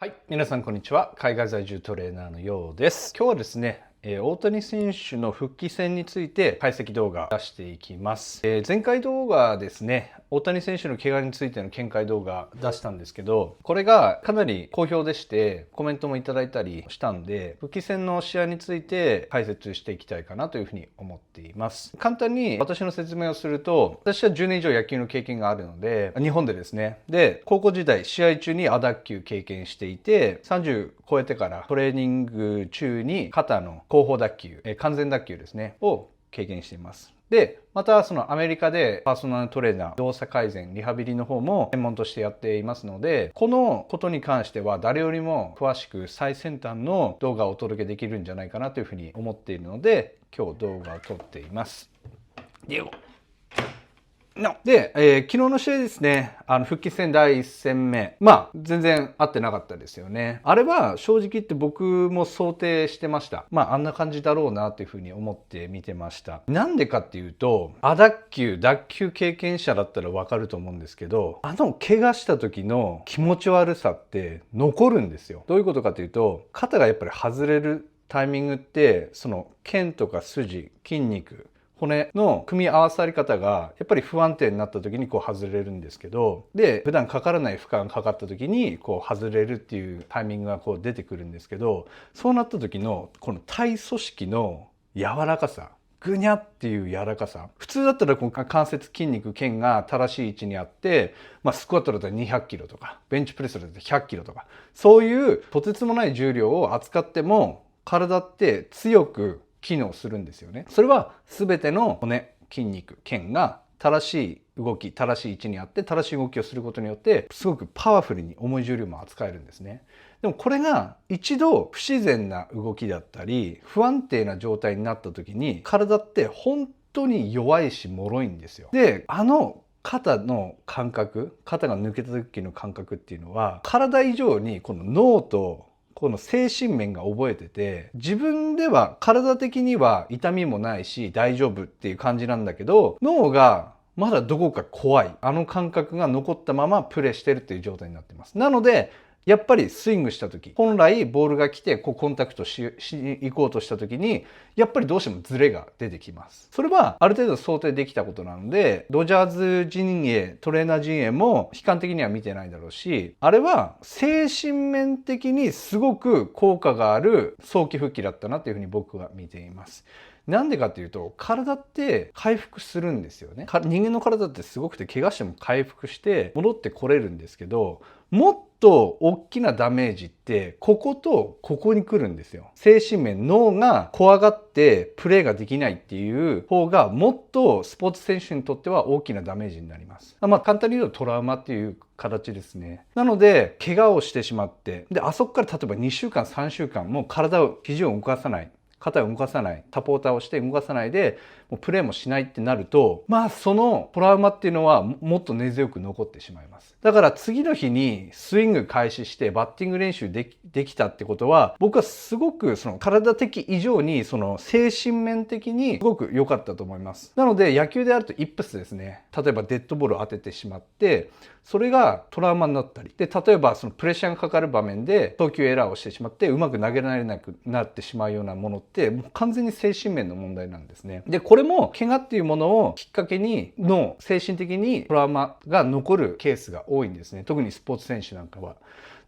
はい、皆さんこんにちは。海外在住トレーナーのようです。今日はですね、大谷選手の復帰戦について解析動画を出していきます。前回動画ですね、大谷選手の怪我についての見解動画出したんですけど、これがかなり好評でしてコメントもいただいたりしたんで、復帰戦の試合について解説していきたいかなというふうに思っています。簡単に私の説明をすると、私は10年以上野球の経験があるので、日本でですね、で高校時代試合中に亜脱臼経験していて、30超えてからトレーニング中に肩の後方脱臼、完全脱臼ですねを経験しています。で、またそのアメリカでパーソナルトレーナー、動作改善、リハビリの方も専門としてやっていますので、このことに関しては誰よりも詳しく最先端の動画をお届けできるんじゃないかなというふうに思っているので、今日動画を撮っています。で、昨日の試合ですね、復帰戦第1戦目。全然合ってなかったですよね。あれは正直言って僕も想定してました。あんな感じだろうなというふうに思って見てました。なんでかっていうと、亜脱臼経験者だったらわかると思うんですけど、怪我した時の気持ち悪さって残るんですよ。どういうことかというと、肩がやっぱり外れるタイミングって、その腱とか筋、筋肉、骨の組み合わさり方がやっぱり不安定になった時にこう外れるんですけど、で普段かからない負荷がかかった時にこう外れるっていうタイミングがこう出てくるんですけど、そうなった時のこの体組織の柔らかさ、ぐにゃっていう柔らかさ、普通だったらこう関節筋肉腱が正しい位置にあって、スクワットだったら200キロとかベンチプレスだったら100キロとか、そういうとてつもない重量を扱っても体って強く機能するんですよね。それは全ての骨、筋肉、腱が正しい動き、正しい位置にあって正しい動きをすることによってすごくパワフルに重い重量も扱えるんですね。でもこれが一度不自然な動きだったり不安定な状態になった時に体って本当に弱いし脆いんですよ。で、肩の感覚、肩が抜けた時の感覚っていうのは体以上にこの脳とこの精神面が覚えてて、自分では体的には痛みもないし大丈夫っていう感じなんだけど、脳がまだどこか怖い、感覚が残ったままプレーしてるっていう状態になってます。なのでやっぱりスイングした時、本来ボールが来てこうコンタクトしに行こうとした時にやっぱりどうしてもズレが出てきます。それはある程度想定できたことなので、ドジャーズ陣営、トレーナー陣営も悲観的には見てないだろうし、あれは精神面的にすごく効果がある早期復帰だったなというふうに僕は見ています。なんでかっていうと、体って回復するんですよね。人間の体ってすごくて、怪我しても回復して戻ってこれるんですけど、もっと大きなダメージってこことここに来るんですよ。精神面、脳が怖がってプレーができないっていう方がもっとスポーツ選手にとっては大きなダメージになります。簡単に言うとトラウマっていう形ですね。なので怪我をしてしまって、であそこから例えば2週間3週間もう肘を動かさない、肩を動かさない、サポーターをして動かさないでもうプレーもしないってなると、そのトラウマっていうのはもっと根強く残ってしまいます。だから次の日にスイング開始してバッティング練習できたってことは、僕はすごくその体的以上にその精神面的にすごく良かったと思います。なので野球であるとイップスですね、例えばデッドボールを当ててしまってそれがトラウマになったりで、例えばそのプレッシャーがかかる場面で投球エラーをしてしまってうまく投げられなくなってしまうようなものってもう完全に精神面の問題なんですね。でこれも怪我っていうものをきっかけに精神的にトラウマが残るケースが多いんですね。特にスポーツ選手なんかは。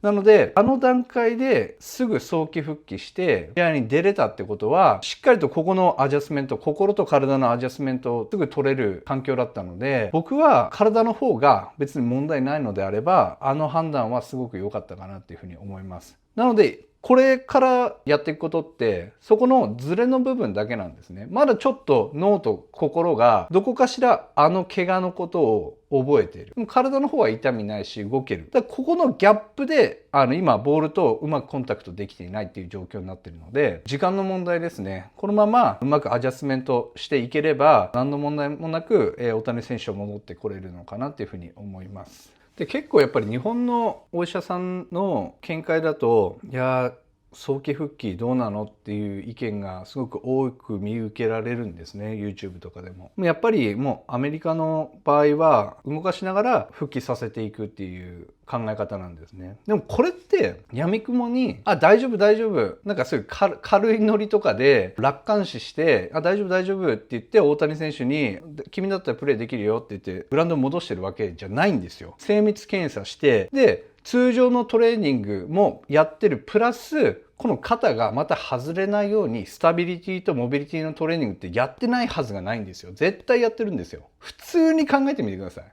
なので段階ですぐ早期復帰して試合に出れたってことは、しっかりとここのアジャスメント、心と体のアジャスメントをすぐ取れる環境だったので、僕は体の方が別に問題ないのであれば判断はすごく良かったかなっていうふうに思います。なのでこれからやっていくことってそこのズレの部分だけなんですね。まだちょっと脳と心がどこかしら怪我のことを覚えている。体の方は痛みないし動ける。だからここのギャップで今ボールとうまくコンタクトできていないっていう状況になっているので、時間の問題ですね。このままうまくアジャスメントしていければ何の問題もなく大谷選手は戻ってこれるのかなっていうふうに思います。で結構やっぱり日本のお医者さんの見解だと、いや早期復帰どうなのっていう意見がすごく多く見受けられるんですね、 YouTube とかでも。やっぱりもうアメリカの場合は動かしながら復帰させていくっていう考え方なんですね。でもこれって闇雲に大丈夫大丈夫、なんかそういう軽いノリとかで楽観視して大丈夫大丈夫って言って大谷選手に君だったらプレーできるよって言ってグラウンドに戻してるわけじゃないんですよ。精密検査してで通常のトレーニングもやってるプラスこの肩がまた外れないようにスタビリティとモビリティのトレーニングってやってないはずがないんですよ。絶対やってるんですよ。普通に考えてみてください。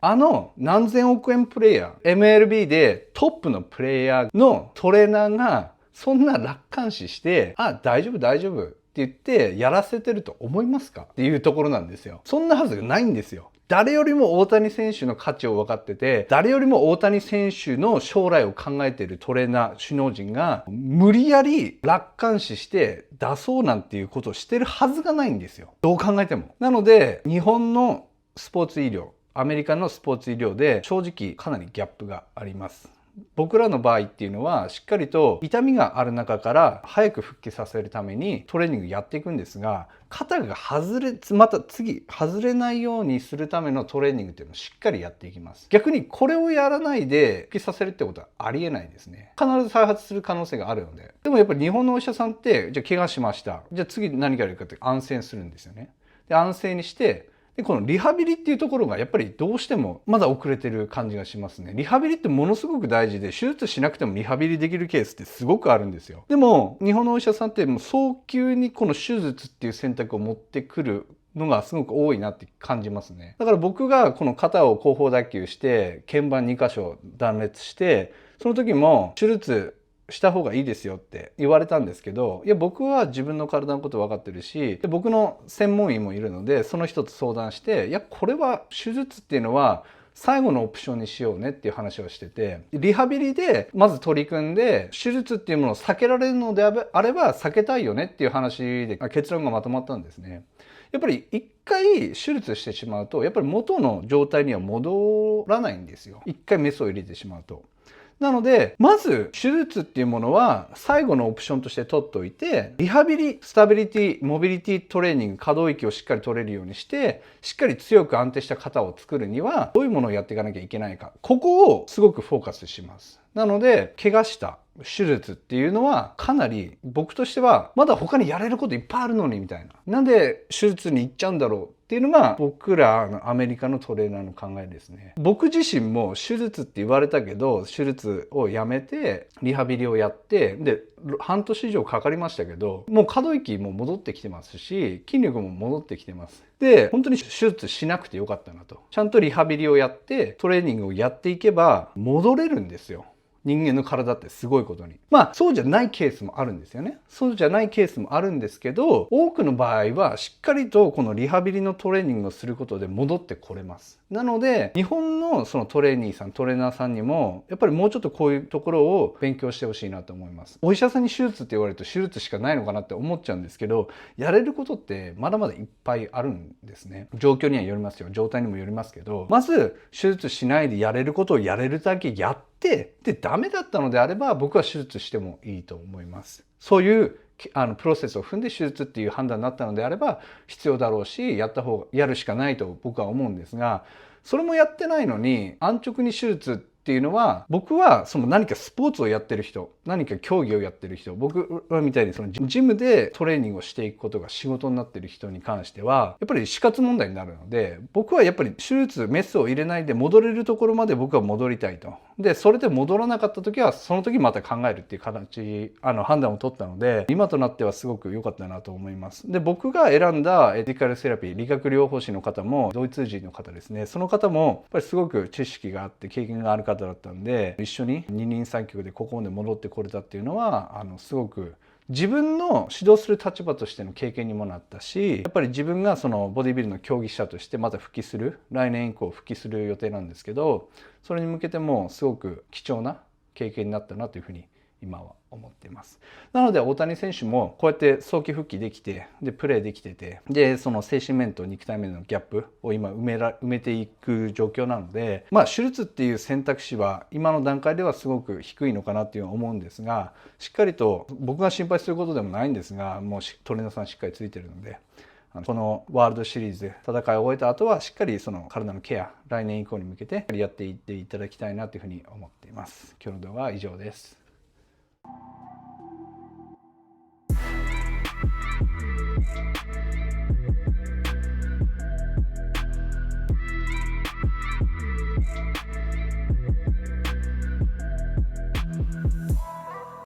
何千億円プレイヤー MLB でトップのプレイヤーのトレーナーがそんな楽観視して大丈夫大丈夫って言ってやらせてると思いますかっていうところなんですよ。そんなはずがないんですよ。誰よりも大谷選手の価値を分かってて、誰よりも大谷選手の将来を考えているトレーナー、首脳陣が無理やり楽観視して出そうなんていうことをしてるはずがないんですよ。どう考えても。なので、日本のスポーツ医療、アメリカのスポーツ医療で正直かなりギャップがあります。僕らの場合っていうのはしっかりと痛みがある中から早く復帰させるためにトレーニングやっていくんですが、肩がまた次外れないようにするためのトレーニングっていうのをしっかりやっていきます。逆にこれをやらないで復帰させるってことはありえないですね。必ず再発する可能性があるので。でもやっぱり日本のお医者さんってじゃあ怪我しました、じゃあ次何がやるかって安静にするんですよね。で安静にしてでこのリハビリっていうところがやっぱりどうしてもまだ遅れてる感じがしますね。リハビリってものすごく大事で、手術しなくてもリハビリできるケースってすごくあるんですよ。でも日本のお医者さんってもう早急にこの手術っていう選択を持ってくるのがすごく多いなって感じますね。だから僕がこの肩を後方脱臼して腱板2箇所断裂してその時も手術した方がいいですよって言われたんですけど、いや僕は自分の体のこと分かってるし、で僕の専門医もいるのでその人と相談して、いやこれは手術っていうのは最後のオプションにしようねっていう話をしてて、リハビリでまず取り組んで手術っていうものを避けられるのであれば避けたいよねっていう話で結論がまとまったんですね。やっぱり一回手術してしまうとやっぱり元の状態には戻らないんですよ。一回メスを入れてしまうと。なので、まず手術っていうものは最後のオプションとして取っておいて、リハビリ、スタビリティ、モビリティトレーニング、可動域をしっかり取れるようにして、しっかり強く安定した肩を作るには、どういうものをやっていかなきゃいけないか。ここをすごくフォーカスします。なので、怪我した手術っていうのはかなり僕としてはまだ他にやれることいっぱいあるのにみたいな。なんで手術に行っちゃうんだろうっていうのが僕らのアメリカのトレーナーの考えですね。僕自身も手術って言われたけど手術をやめてリハビリをやってで半年以上かかりましたけど、もう可動域も戻ってきてますし筋力も戻ってきてます。で本当に手術しなくてよかったなと。ちゃんとリハビリをやってトレーニングをやっていけば戻れるんですよ。人間の体ってすごいことに。まあそうじゃないケースもあるんですよね。そうじゃないケースもあるんですけど、多くの場合はしっかりとこのリハビリのトレーニングをすることで戻ってこれます。なので日本のそのトレーニーさん、トレーナーさんにもやっぱりもうちょっとこういうところを勉強してほしいなと思います。お医者さんに手術って言われると手術しかないのかなって思っちゃうんですけど、やれることってまだまだいっぱいあるんですね。状況にはよりますよ。状態にもよりますけど、まず手術しないでやれることをやれるだけやってでダメだったのであれば僕は手術してもいいと思います。そういうプロセスを踏んで手術っていう判断になったのであれば必要だろうし、やるしかないと僕は思うんですが、それもやってないのに安直に手術っていうのは、僕はその何かスポーツをやってる人、何か競技をやってる人、僕みたいにそのジムでトレーニングをしていくことが仕事になってる人に関してはやっぱり死活問題になるので、僕はやっぱり手術メスを入れないで戻れるところまで僕は戻りたいと。でそれで戻らなかった時はその時また考えるっていう形判断を取ったので、今となってはすごく良かったなと思います。で僕が選んだエディカルセラピー、理学療法士の方もドイツ人の方ですね。その方もやっぱりすごく知識があって経験がある方だったんで、一緒に二人三脚でここまで戻ってこれたっていうのはすごく自分の指導する立場としての経験にもなったし、やっぱり自分がそのボディビルの競技者としてまた復帰する、来年以降復帰する予定なんですけど、それに向けてもすごく貴重な経験になったなというふうに今は思っています。なので大谷選手もこうやって早期復帰できて、でプレーできてて、でその精神面と肉体面のギャップを今埋めていく状況なので、手術っていう選択肢は今の段階ではすごく低いのかなっていうのは思うんですが、しっかりと僕が心配することでもないんですが、もうトレーナーさんしっかりついてるので。このワールドシリーズで戦いを終えた後はしっかりその体のケア、来年以降に向けてやっていっていただきたいなというふうに思っています。今日の動画は以上です。